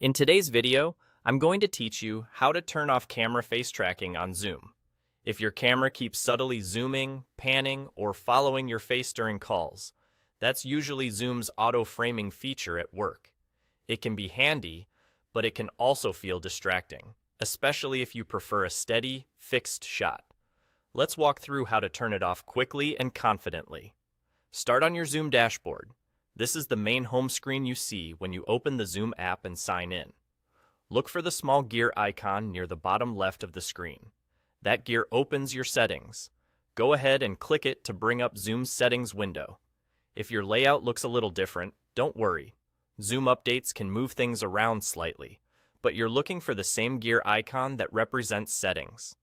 In today's video, I'm going to teach you how to turn off camera face tracking on Zoom. If your camera keeps subtly zooming, panning, or following your face during calls, that's usually Zoom's auto-framing feature at work. It can be handy, but it can also feel distracting, especially if you prefer a steady, fixed shot. Let's walk through how to turn it off quickly and confidently. Start on your Zoom dashboard. This is the main home screen you see when you open the Zoom app and sign in. Look for the small gear icon near the bottom left of the screen. That gear opens your settings. Go ahead and click it to bring up Zoom's settings window. If your layout looks a little different, don't worry. Zoom updates can move things around slightly, but you're looking for the same gear icon that represents settings.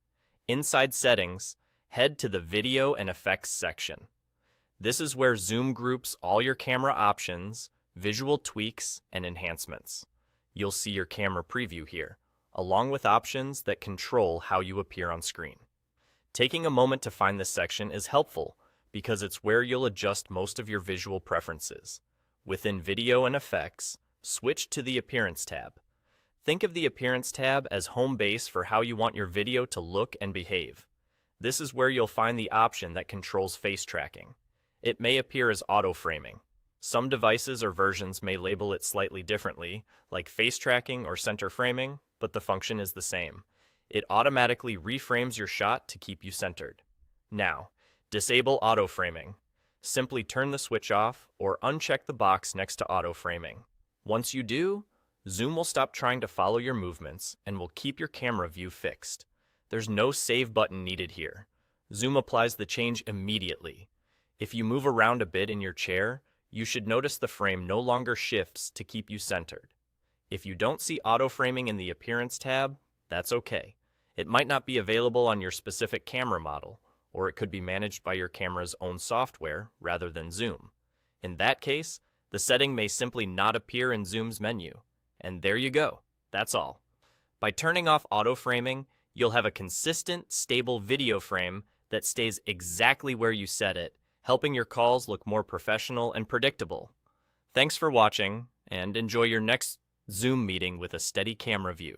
Inside settings, head to the Video and Effects section. This is where Zoom groups all your camera options, visual tweaks, and enhancements. You'll see your camera preview here, along with options that control how you appear on screen. Taking a moment to find this section is helpful because it's where you'll adjust most of your visual preferences. Within Video and Effects, switch to the Appearance tab. Think of the Appearance tab as home base for how you want your video to look and behave. This is where you'll find the option that controls face tracking. It may appear as auto-framing. Some devices or versions may label it slightly differently, like face tracking or center framing, but the function is the same. It automatically reframes your shot to keep you centered. Now, disable auto-framing. Simply turn the switch off or uncheck the box next to auto-framing. Once you do, Zoom will stop trying to follow your movements and will keep your camera view fixed. There's no save button needed here. Zoom applies the change immediately. If you move around a bit in your chair, you should notice the frame no longer shifts to keep you centered. If you don't see auto-framing in the Appearance tab, that's okay. It might not be available on your specific camera model, or it could be managed by your camera's own software rather than Zoom. In that case, the setting may simply not appear in Zoom's menu. And there you go. That's all. By turning off auto-framing, you'll have a consistent, stable video frame that stays exactly where you set it, helping your calls look more professional and predictable. Thanks for watching, and enjoy your next Zoom meeting with a steady camera view.